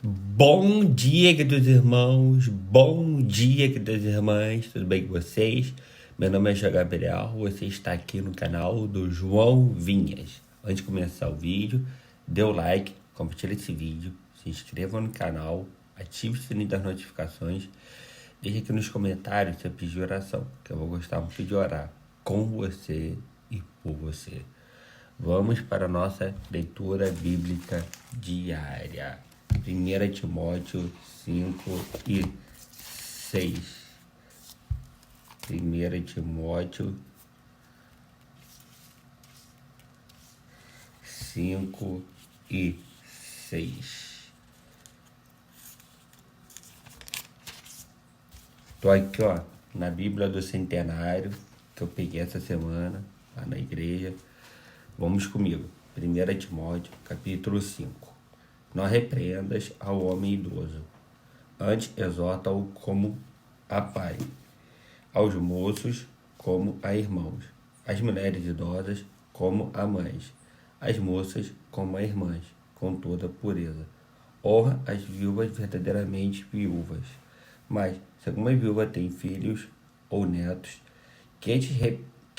Bom dia, queridos irmãos, bom dia, queridas irmãs, tudo bem com vocês? Meu nome é João Gabriel, você está aqui no canal do João Vinhas. Antes de começar o vídeo, dê o like, compartilhe esse vídeo, se inscreva no canal, ative o sininho das notificações, deixe aqui nos comentários seu pedido de oração, que eu vou gostar muito de orar com você e por você. Vamos para a nossa leitura bíblica diária. 1 Timóteo 5 e 6. 1 Timóteo 5 e 6. Tô aqui, ó, na Bíblia do Centenário, que eu peguei essa semana, lá na igreja. Vamos comigo. 1 Timóteo, capítulo 5. Não repreendas ao homem idoso, antes exorta-o como a pai, aos moços como a irmãos, às mulheres idosas como a mães, às moças como a irmãs, com toda pureza. Honra as viúvas verdadeiramente viúvas. Mas, se alguma viúva tem filhos ou netos, que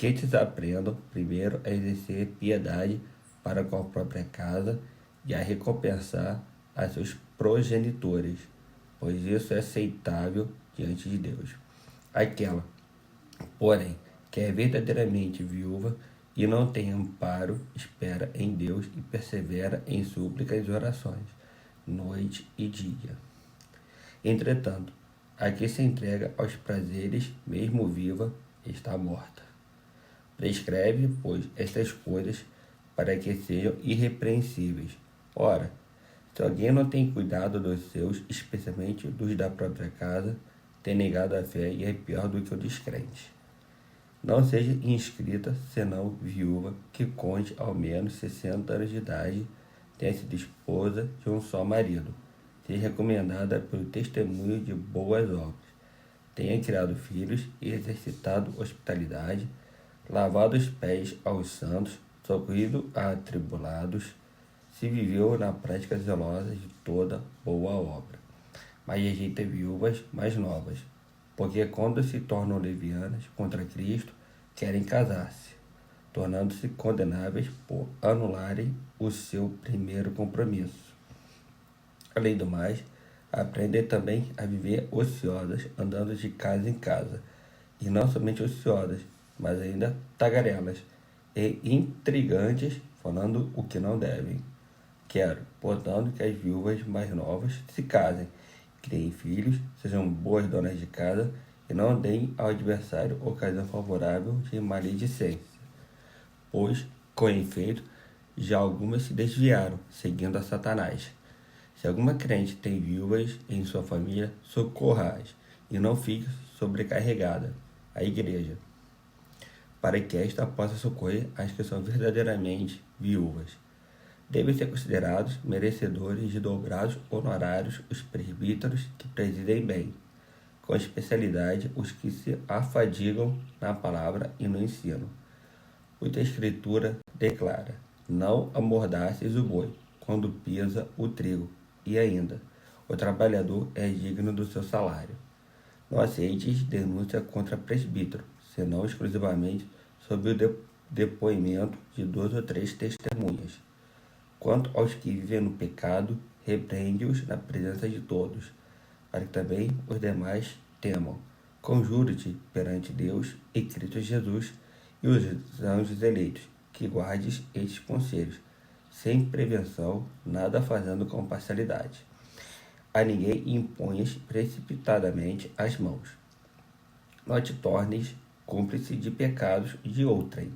estes aprendam primeiro a exercer piedade para com a própria casa e a recompensar a seus progenitores, pois isso é aceitável diante de Deus. Aquela, porém, que é verdadeiramente viúva e não tem amparo, espera em Deus e persevera em súplicas e orações, noite e dia. Entretanto, a que se entrega aos prazeres, mesmo viva, está morta. Prescreve, pois, estas coisas para que sejam irrepreensíveis. Ora, se alguém não tem cuidado dos seus, especialmente dos da própria casa, tem negado a fé e é pior do que o descrente. Não seja inscrita, senão viúva, que conte ao menos 60 anos de idade, tenha sido esposa de um só marido, seja recomendada pelo testemunho de boas obras, tenha criado filhos e exercitado hospitalidade, lavado os pés aos santos, socorrido a atribulados, se viveu na prática zelosa de toda boa obra. Mas rejeita viúvas mais novas, porque quando se tornam levianas contra Cristo, querem casar-se, tornando-se condenáveis por anularem o seu primeiro compromisso. Além do mais, aprendem também a viver ociosas, andando de casa em casa, e não somente ociosas, mas ainda tagarelas e intrigantes, falando o que não devem. Quero, portanto, que as viúvas mais novas se casem, criem filhos, sejam boas donas de casa e não deem ao adversário ocasião favorável de maledicência. Pois, com efeito, já algumas se desviaram, seguindo a Satanás. Se alguma crente tem viúvas em sua família, socorra-as e não fique sobrecarregada a igreja, para que esta possa socorrer as que são verdadeiramente viúvas. Devem ser considerados merecedores de dobrados honorários os presbíteros que presidem bem, com especialidade os que se afadigam na palavra e no ensino. Pois a Escritura declara: não amordaces o boi quando pisa o trigo, e ainda, o trabalhador é digno do seu salário. Não aceites denúncia contra presbítero, senão exclusivamente sob o depoimento de 2 ou 3 testemunhas. Quanto aos que vivem no pecado, repreende-os na presença de todos, para que também os demais temam. Conjuro-te perante Deus e Cristo Jesus e os anjos eleitos, que guardes estes conselhos, sem prevenção, nada fazendo com parcialidade. A ninguém imponhas precipitadamente as mãos. Não te tornes cúmplice de pecados de outrem.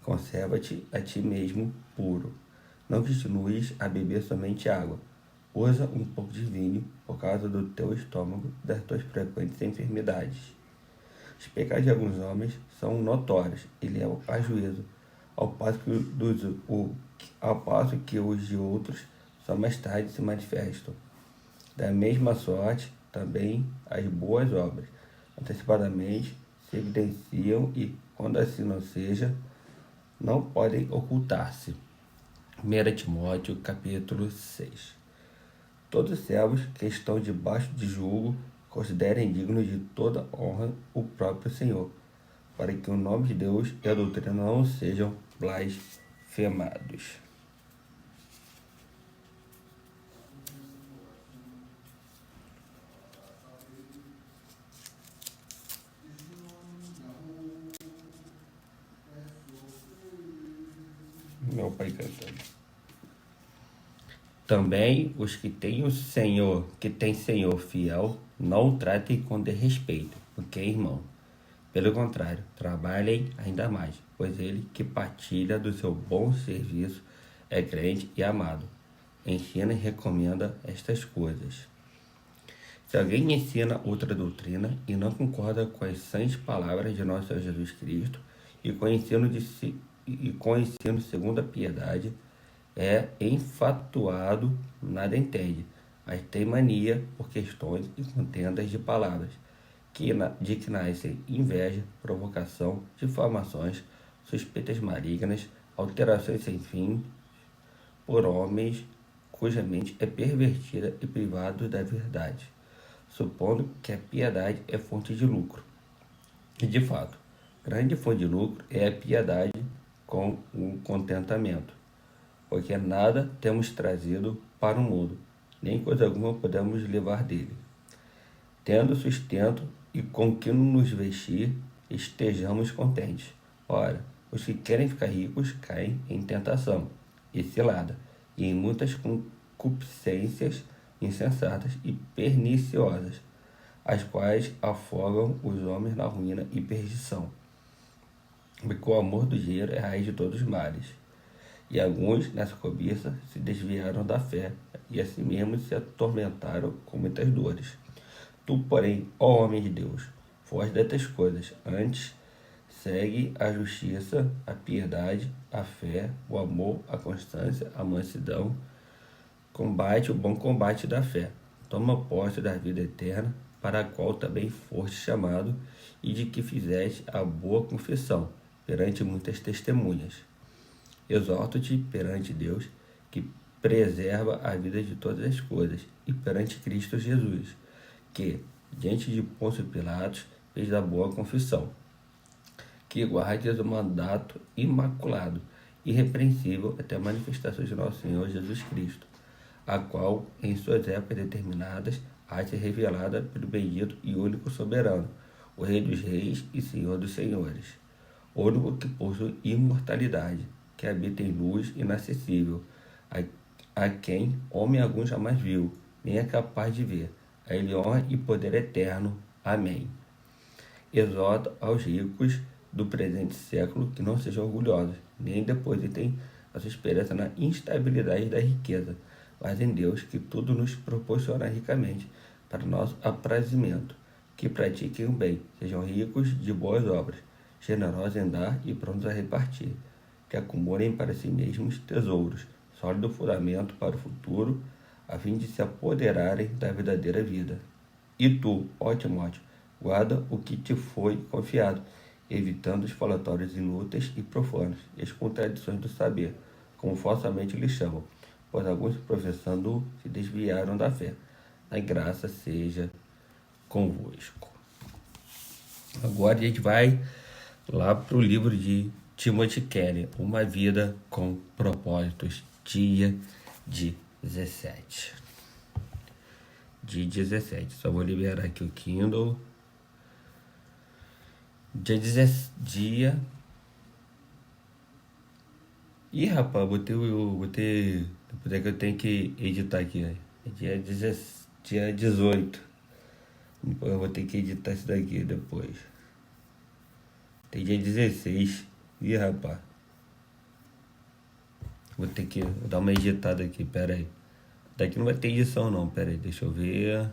Conserva-te a ti mesmo puro. Não continues a beber somente água. Usa um pouco de vinho por causa do teu estômago e das tuas frequentes enfermidades. Os pecados de alguns homens são notórios e levam a juízo, ao passo que os de outros só mais tarde se manifestam. Da mesma sorte, também as boas obras antecipadamente se evidenciam e, quando assim não seja, não podem ocultar-se. 1 Timóteo, capítulo 6. Todos os servos que estão debaixo de jugo considerem digno de toda honra o próprio Senhor, para que o nome de Deus e a doutrina não sejam blasfemados. Meu pai cantando. Também os que têm Senhor fiel, não o tratem com desrespeito, porque é irmão. Pelo contrário, trabalhem ainda mais, pois ele que partilha do seu bom serviço é crente e amado. Ensina e recomenda estas coisas. Se alguém ensina outra doutrina e não concorda com as sãs palavras de nosso Senhor Jesus Cristo e com o ensino segundo a piedade, é enfatuado, nada entende, mas tem mania por questões e contendas de palavras, de que nascem inveja, provocação, difamações, suspeitas malignas, alterações sem fim, por homens cuja mente é pervertida e privados da verdade, supondo que a piedade é fonte de lucro. E de fato, grande fonte de lucro é a piedade com o contentamento, porque nada temos trazido para o mundo, nem coisa alguma podemos levar dele. Tendo sustento e com que nos vestir, estejamos contentes. Ora, os que querem ficar ricos caem em tentação e cilada, e em muitas concupiscências insensatas e perniciosas, as quais afogam os homens na ruína e perdição. Porque o amor do dinheiro é a raiz de todos os males. E alguns, nessa cobiça, se desviaram da fé, e assim mesmo se atormentaram com muitas dores. Tu, porém, ó homem de Deus, foge destas coisas. Antes, segue a justiça, a piedade, a fé, o amor, a constância, a mansidão. Combate o bom combate da fé. Toma posse da vida eterna, para a qual também foste chamado, e de que fizeste a boa confissão perante muitas testemunhas. Exorto-te perante Deus, que preserva a vida de todas as coisas, e perante Cristo Jesus, que, diante de Pôncio Pilatos, fez a boa confissão, que guardes o mandato imaculado, irrepreensível até a manifestação de nosso Senhor Jesus Cristo, a qual, em suas épocas determinadas, há de ser revelada pelo bendito e único soberano, o Rei dos Reis e Senhor dos Senhores, o único que possui imortalidade, que habita em luz inacessível, a quem homem algum jamais viu, nem é capaz de ver. A ele honra e poder eterno. Amém. Exorta aos ricos do presente século que não sejam orgulhosos, nem depositem a sua esperança na instabilidade da riqueza, mas em Deus, que tudo nos proporciona ricamente para nosso aprazimento, que pratiquem o bem, sejam ricos de boas obras, generosos em dar e prontos a repartir, que acumulem para si mesmos tesouros, sólido fundamento para o futuro, a fim de se apoderarem da verdadeira vida. E tu, ó Timóteo, guarda o que te foi confiado, evitando os falatórios inúteis e profanos, e as contradições do saber, como falsamente lhes chamam, pois alguns, professando, se desviaram da fé. A graça seja convosco. Agora a gente vai lá para o livro de Timothy Keller, Uma Vida com Propósitos, dia 17. Dia 17. Só vou liberar aqui o Kindle. Dia. Ih, rapaz, botei. Depois é que eu tenho que editar aqui, ó. Dia 18. Eu vou ter que editar isso daqui depois. Tem dia 16. Ih, rapaz. Vou ter que dar uma editada aqui, pera aí. Daqui não vai ter edição não, pera aí, deixa eu ver.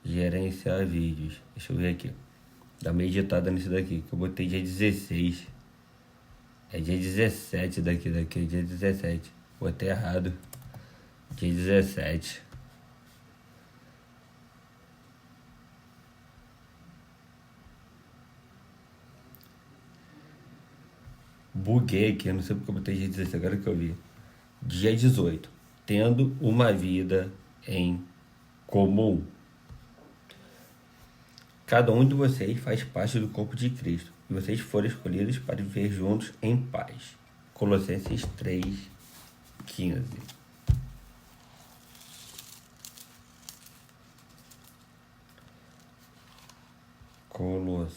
Gerenciar vídeos. Deixa eu ver aqui. Dá uma editada nisso daqui, que eu botei dia 16. É dia 17 daqui é dia 17. Botei errado. Dia 17. Buguei aqui, eu não sei porque eu botei dia 16, agora que eu vi. Dia 18. tendo uma vida em comum. Cada um de vocês faz parte do corpo de Cristo, e vocês foram escolhidos para viver juntos em paz. Colossenses 3:15. Colossenses,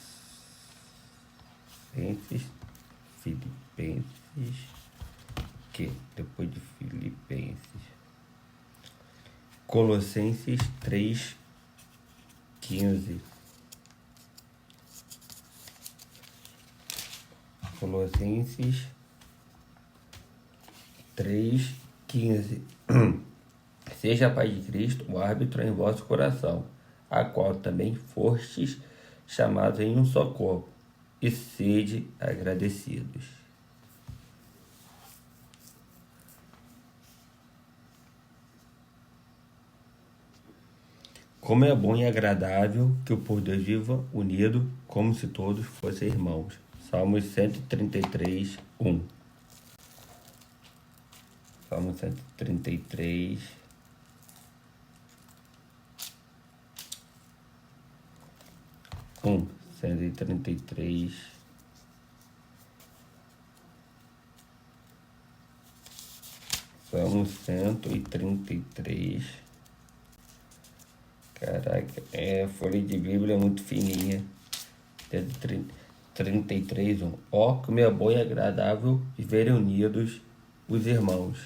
Filipenses, que depois de Filipenses, Colossenses 3:15. Colossenses 3:15. Seja a paz de Cristo o árbitro em vosso coração, a qual também fostes chamados em um só corpo, e sede agradecidos. Como é bom e agradável que o povo de Deus viva unido, como se todos fossem irmãos. Salmos 133:1. Salmo 133. 133. Salmo 133. Caraca, folha de Bíblia é muito fininha. 33:1. Ó, como é bom e agradável viverem unidos os irmãos.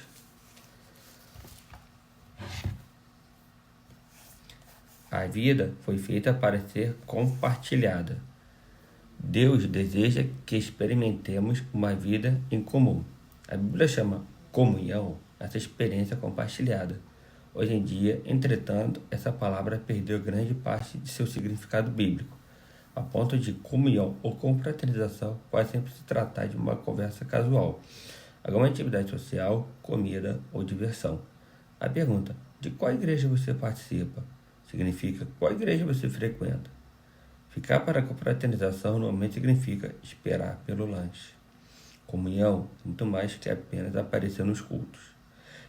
A vida foi feita para ser compartilhada. Deus deseja que experimentemos uma vida em comum. A Bíblia chama comunhão essa experiência compartilhada. Hoje em dia, entretanto, essa palavra perdeu grande parte de seu significado bíblico, a ponto de comunhão ou confraternização quase sempre se tratar de uma conversa casual, alguma atividade social, comida ou diversão. A pergunta, de qual igreja você participa, significa qual igreja você frequenta. Ficar para a confraternização normalmente significa esperar pelo lanche. Comunhão, muito mais que apenas aparecer nos cultos.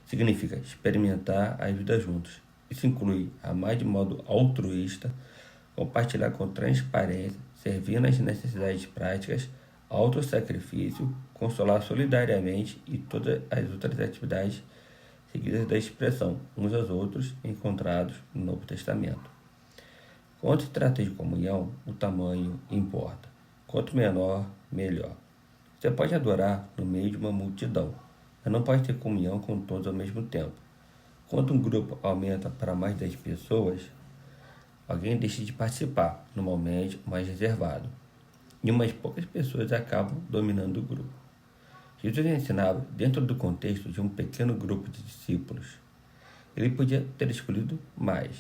Significa experimentar a vida juntos. Isso inclui amar de modo altruísta, compartilhar com transparência, servir nas necessidades práticas, autossacrifício, consolar solidariamente e todas as outras atividades seguidas da expressão uns aos outros encontrados no Novo Testamento. Quando se trata de comunhão, o tamanho importa. Quanto menor, melhor. Você pode adorar no meio de uma multidão, mas não pode ter comunhão com todos ao mesmo tempo. Quando um grupo aumenta para mais de 10 pessoas, alguém deixa de participar, normalmente mais reservado, e umas poucas pessoas acabam dominando o grupo. Jesus ensinava dentro do contexto de um pequeno grupo de discípulos. Ele podia ter escolhido mais.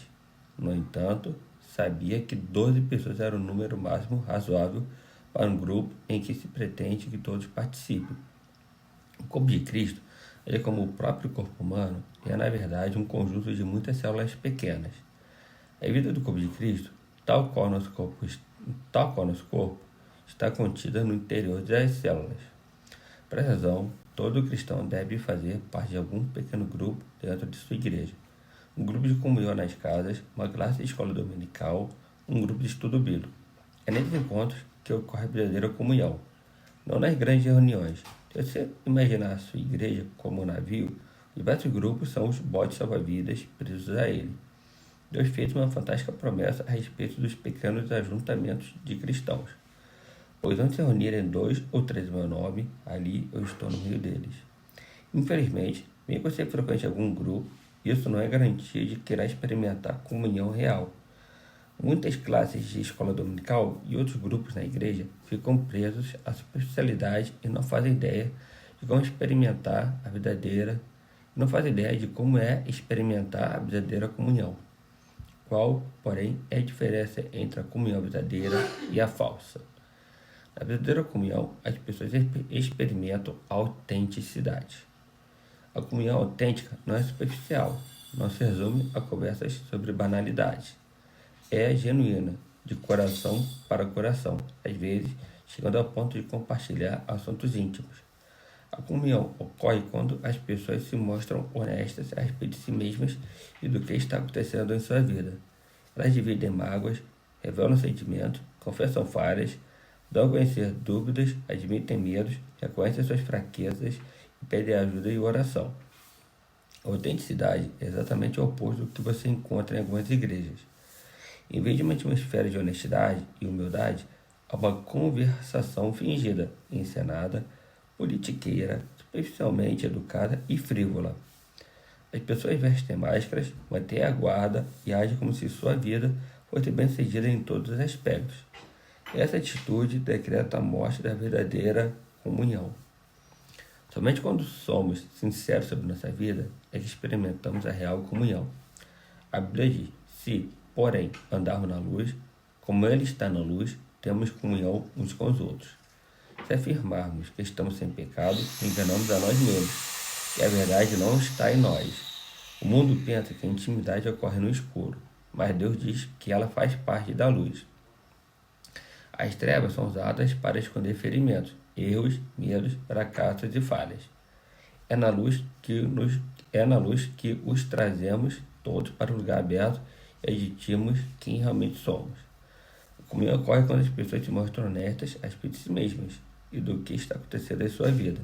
No entanto, sabia que 12 pessoas era o número máximo razoável para um grupo em que se pretende que todos participem. O corpo de Cristo, ele como o próprio corpo humano, é na verdade um conjunto de muitas células pequenas. A vida do corpo de Cristo, tal qual nosso corpo, está contida no interior das células. Por essa razão, todo cristão deve fazer parte de algum pequeno grupo dentro de sua igreja. Um grupo de comunhão nas casas, uma classe de escola dominical, um grupo de estudo bíblico. É nesses encontros que ocorre a verdadeira comunhão, não nas grandes reuniões. Se você imaginar a sua igreja como um navio, os diversos grupos são os botes salva-vidas presos a ele. Deus fez uma fantástica promessa a respeito dos pequenos ajuntamentos de cristãos. Pois onde se reunirem 2 ou 3 em meu nome, ali eu estou no meio deles. Infelizmente, mesmo que você frequente algum grupo, isso não é garantia de que irá experimentar comunhão real. Muitas classes de escola dominical e outros grupos na igreja ficam presos à superficialidade e não fazem ideia de como experimentar a verdadeira, experimentar a verdadeira comunhão. Qual, porém, é a diferença entre a comunhão verdadeira e a falsa? Na verdadeira comunhão, as pessoas experimentam autenticidade. A comunhão autêntica não é superficial, não se resume a conversas sobre banalidades. É genuína, de coração para coração, às vezes chegando ao ponto de compartilhar assuntos íntimos. A comunhão ocorre quando as pessoas se mostram honestas a respeito de si mesmas e do que está acontecendo em sua vida. Elas dividem mágoas, revelam sentimentos, confessam falhas, dão a conhecer dúvidas, admitem medos, reconhecem suas fraquezas e pedem ajuda e oração. A autenticidade é exatamente o oposto do que você encontra em algumas igrejas. Em vez de uma atmosfera de honestidade e humildade, há uma conversação fingida, encenada, politiqueira, superficialmente educada e frívola. As pessoas vestem máscaras, mantêm a guarda e agem como se sua vida fosse bem-sucedida em todos os aspectos. Essa atitude decreta a morte da verdadeira comunhão. Somente quando somos sinceros sobre nossa vida é que experimentamos a real comunhão. A Bíblia diz: se, porém, andarmos na luz, como Ele está na luz, temos comunhão uns com os outros. Se afirmarmos que estamos sem pecado, enganamos a nós mesmos, e a verdade não está em nós. O mundo pensa que a intimidade ocorre no escuro, mas Deus diz que ela faz parte da luz. As trevas são usadas para esconder ferimentos, erros, medos, fracassos e falhas. É na luz que os trazemos todos para o lugar aberto e admitimos quem realmente somos. A comunhão ocorre quando as pessoas se mostram honestas a respeito de si mesmas e do que está acontecendo em sua vida.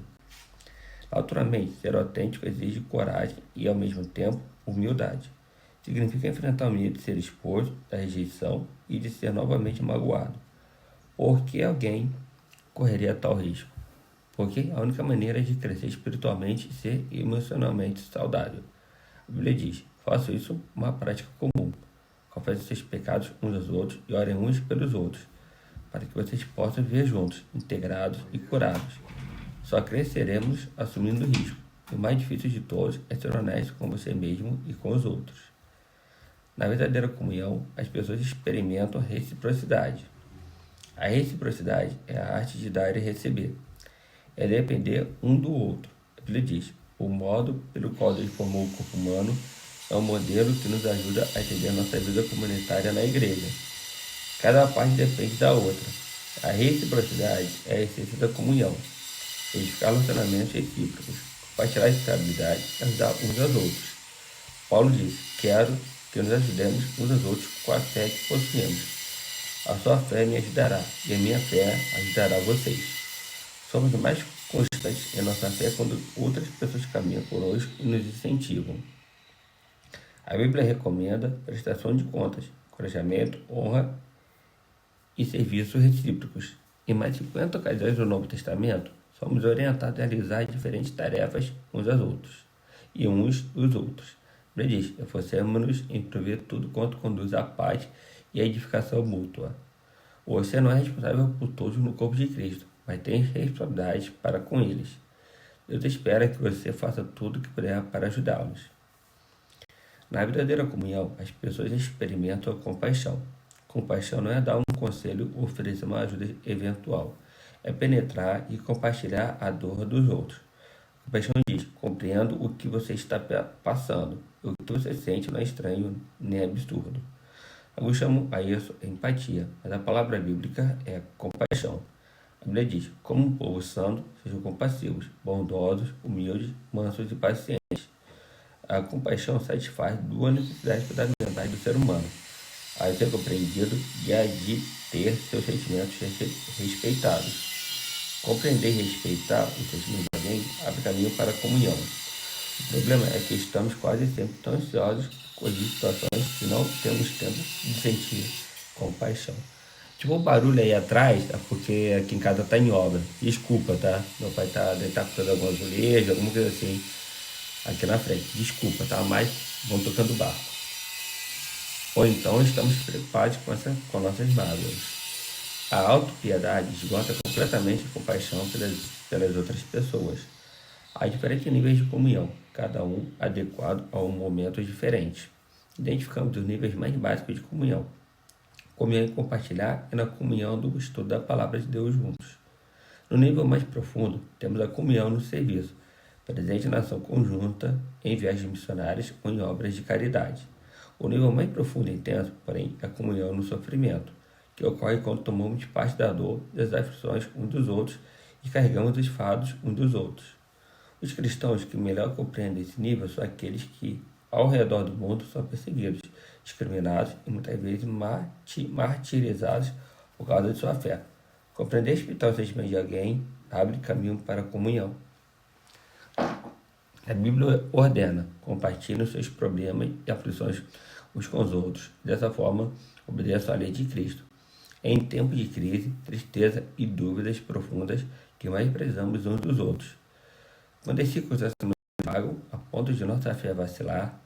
Naturalmente, ser autêntico exige coragem e, ao mesmo tempo, humildade. Significa enfrentar o medo de ser exposto, da rejeição e de ser novamente magoado. Por que alguém correria tal risco? Porque a única maneira de crescer espiritualmente é ser emocionalmente saudável. A Bíblia diz: façam isso uma prática comum. Confessem seus pecados uns aos outros e orem uns pelos outros, para que vocês possam viver juntos, integrados e curados. Só cresceremos assumindo o risco. E o mais difícil de todos é ser honesto com você mesmo e com os outros. Na verdadeira comunhão, as pessoas experimentam reciprocidade. A reciprocidade é a arte de dar e receber. É depender um do outro. A Bíblia diz: o modo pelo qual Deus formou o corpo humano é um modelo que nos ajuda a entender nossa vida comunitária na igreja. Cada parte depende da outra. A reciprocidade é a essência da comunhão. Edificar relacionamentos recíprocos, compartilhar estabilidade e ajudar uns aos outros. Paulo diz: quero que nos ajudemos uns aos outros com a fé que possuímos. A sua fé me ajudará e a minha fé ajudará vocês. Somos mais constantes em nossa fé quando outras pessoas caminham conosco e nos incentivam. A Bíblia recomenda prestação de contas, encorajamento, honra e serviços recíprocos. Em mais de 50 ocasiões do Novo Testamento, somos orientados a realizar diferentes tarefas uns aos outros e uns dos outros. A Bíblia diz: esforcemos-nos em prover tudo quanto conduz à paz e à edificação mútua. Você não é responsável por todos no corpo de Cristo, mas tem responsabilidade para com eles. Deus espera que você faça tudo o que puder para ajudá-los. Na verdadeira comunhão, as pessoas experimentam a compaixão. Compaixão não é dar um conselho ou oferecer uma ajuda eventual. É penetrar e compartilhar a dor dos outros. A compaixão diz: compreendo o que você está passando. O que você sente não é estranho nem absurdo. Alguns chamam a isso empatia, mas a palavra bíblica é compaixão. A Bíblia diz: como um povo santo, sejam compassivos, bondosos, humildes, mansos e pacientes. A compaixão satisfaz duas necessidades fundamentais do ser humano: a de ser compreendido e a de ter seus sentimentos respeitados. Compreender e respeitar os sentimentos de alguém abre caminho para a comunhão. O problema é que estamos quase sempre tão ansiosos com as situações que não temos tempo de sentir compaixão. Tipo, um barulho aí atrás, é porque aqui em casa tá em obra. Desculpa, tá? Meu pai deve tá cortando alguma azulejo, alguma coisa assim, aqui na frente. Desculpa, tá? Mas vão tocando barco. Ou então estamos preocupados com nossas mágoas. A autopiedade esgota completamente a compaixão pelas outras pessoas. Há diferentes níveis de comunhão, cada um adequado a um momento diferente. Identificamos os níveis mais básicos de comunhão. Comunhão e compartilhar é na comunhão do estudo da palavra de Deus juntos. No nível mais profundo, temos a comunhão no serviço, presente na ação conjunta, em viagens missionárias ou em obras de caridade. O nível mais profundo e intenso, porém, é a comunhão no sofrimento, que ocorre quando tomamos parte da dor, das aflições uns dos outros e carregamos os fardos uns dos outros. Os cristãos que melhor compreendem esse nível são aqueles que, ao redor do mundo, são perseguidos, discriminados e muitas vezes martirizados por causa de sua fé. Compreender e respeitar os sentimentos de alguém abre caminho para a comunhão. A Bíblia ordena: compartilhem os seus problemas e aflições uns com os outros. Dessa forma, obedeça à lei de Cristo. É em tempos de crise, tristeza e dúvidas profundas que mais precisamos uns dos outros. Quando as circunstâncias nos pagam a ponto de nossa fé vacilar,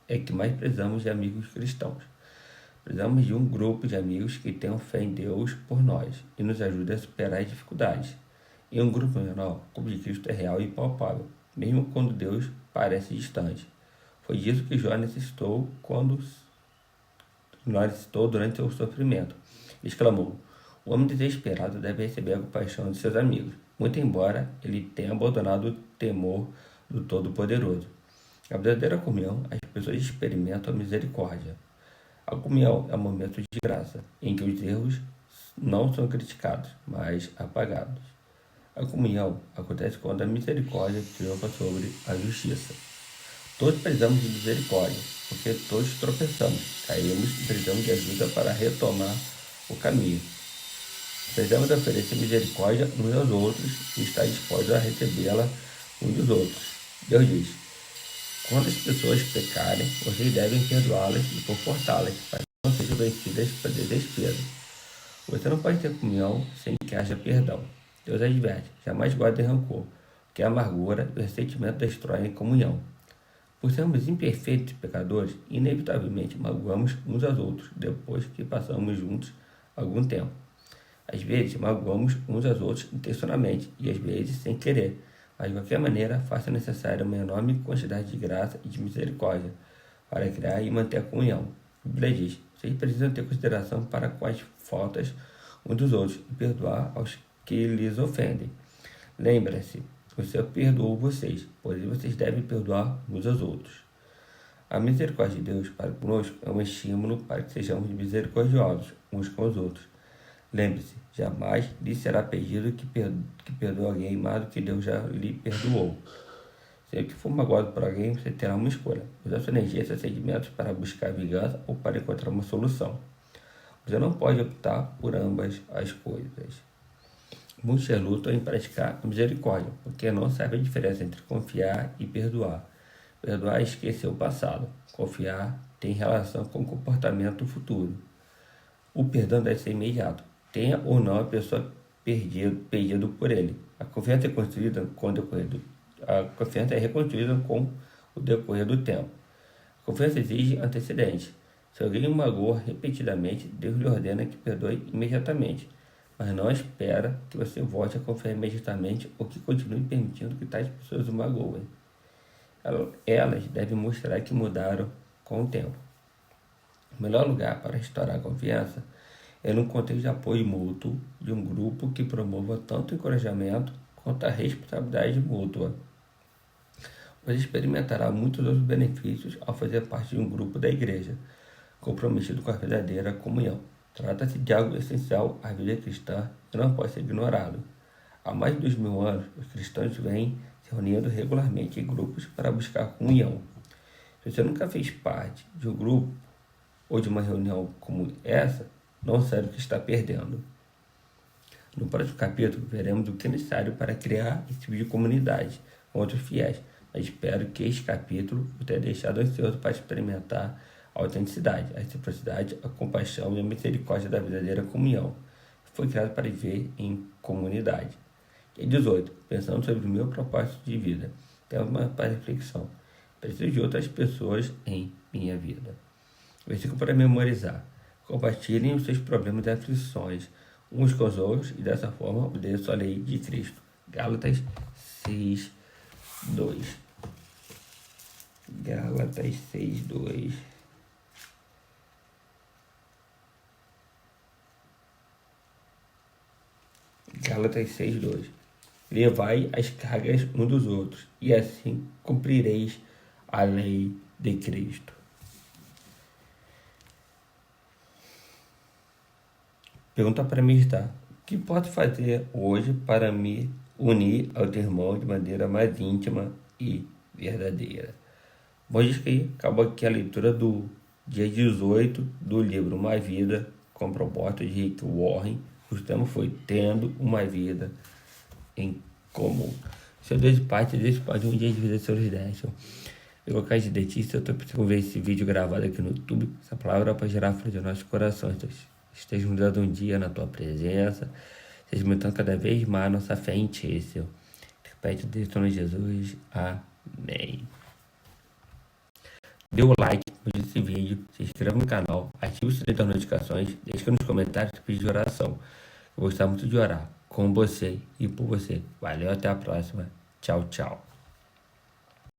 é que mais precisamos de amigos cristãos. Precisamos de um grupo de amigos que tenham fé em Deus por nós e nos ajude a superar as dificuldades. Em um grupo menor, o corpo de Cristo é real e palpável, mesmo quando Deus parece distante. Foi disso que Jó necessitou durante seu sofrimento. Exclamou: o homem desesperado deve receber a compaixão de seus amigos, muito embora ele tenha abandonado o temor do Todo-Poderoso. Na verdadeira comunhão, as pessoas experimentam a misericórdia. A comunhão é um momento de graça, em que os erros não são criticados, mas apagados. A comunhão acontece quando a misericórdia triunfa sobre a justiça. Todos precisamos de misericórdia, porque todos tropeçamos, caímos e precisamos de ajuda para retomar o caminho. Precisamos oferecer misericórdia uns aos outros e estar dispostos a recebê-la uns dos outros. Deus diz: quando as pessoas pecarem, vocês devem perdoá-las e confortá-las, para que não sejam vencidas pelo desespero. Você não pode ter comunhão sem que haja perdão. Deus adverte: jamais guardem rancor, porque a amargura e o ressentimento destroem a comunhão. Por sermos imperfeitos e pecadores, inevitavelmente magoamos uns aos outros depois que passamos juntos algum tempo. Às vezes, magoamos uns aos outros intencionalmente e às vezes sem querer, mas de qualquer maneira, faça necessária uma enorme quantidade de graça e de misericórdia para criar e manter a comunhão. A Bíblia diz: vocês precisam ter consideração para com as faltas uns dos outros e perdoar aos que lhes ofendem. Lembre-se: o Senhor perdoou vocês, pois vocês devem perdoar uns aos outros. A misericórdia de Deus para conosco é um estímulo para que sejamos misericordiosos uns com os outros. Lembre-se: jamais lhe será pedido que perdoe alguém mais do que Deus já lhe perdoou. Sempre que for magoado por alguém, você terá uma escolha: usar sua energia e seus sentimentos para buscar vingança ou para encontrar uma solução. Você não pode optar por ambas as coisas. Muitos lutam em praticar a misericórdia, porque não sabem a diferença entre confiar e perdoar. Perdoar é esquecer o passado. Confiar tem relação com o comportamento futuro. O perdão deve ser imediato, tenha ou não a pessoa perdido por ele. A confiança é reconstruída com o decorrer do tempo. A confiança exige antecedentes. Se alguém o magoa repetidamente, Deus lhe ordena que perdoe imediatamente, mas não espera que você volte a confiar imediatamente ou que continue permitindo que tais pessoas o magoem. Elas devem mostrar que mudaram com o tempo. O melhor lugar para restaurar a confiança é num contexto de apoio mútuo de um grupo que promova tanto o encorajamento quanto a responsabilidade mútua. Você experimentará muitos outros benefícios ao fazer parte de um grupo da igreja, comprometido com a verdadeira comunhão. Trata-se de algo essencial à vida cristã e não pode ser ignorado. Há mais de 2000 anos, os cristãos vêm se reunindo regularmente em grupos para buscar comunhão. Se você nunca fez parte de um grupo ou de uma reunião como essa, não sabe o que está perdendo. No próximo capítulo, veremos o que é necessário para criar esse tipo de comunidade com outros fiéis, mas espero que este capítulo o tenha deixado ansioso para experimentar a autenticidade, a reciprocidade, a compaixão e a misericórdia da verdadeira comunhão. Foi criado para viver em comunidade. E 18. Pensando sobre o meu propósito de vida. Tema para reflexão. Preciso de outras pessoas em minha vida. Versículo para memorizar. Compartilhem os seus problemas e aflições uns com os outros e dessa forma obedeçam a lei de Cristo. Gálatas 6, 2. Gálatas 6, 2. Gálatas 6, 2. Levai as cargas uns dos outros, e assim cumprireis a lei de Cristo. Pergunta para meditar: o que posso fazer hoje para me unir ao teu irmão de maneira mais íntima e verdadeira. Bom, diz que aí acabou aqui a leitura do dia 18 do livro Uma Vida com Propósito de Rick Warren. O tema foi Tendo uma Vida em Comum. Se eu dou parte desse pode um dia de vida seus deixam. Eu vou cair de Letícia, eu estou precisando ver esse vídeo gravado aqui no YouTube. Essa palavra para gerar flor de nossos corações. Esteja nos dando um dia na tua presença. Esteja aumentando cada vez mais nossa fé em ti, Senhor. Repete Deus, em nome de Jesus. Amém. Dê o like nesse vídeo, se inscreva no canal, ative o sininho das notificações, deixe nos comentários o pedido de oração. Eu vou gostar muito de orar com você e por você. Valeu, até a próxima. Tchau, tchau.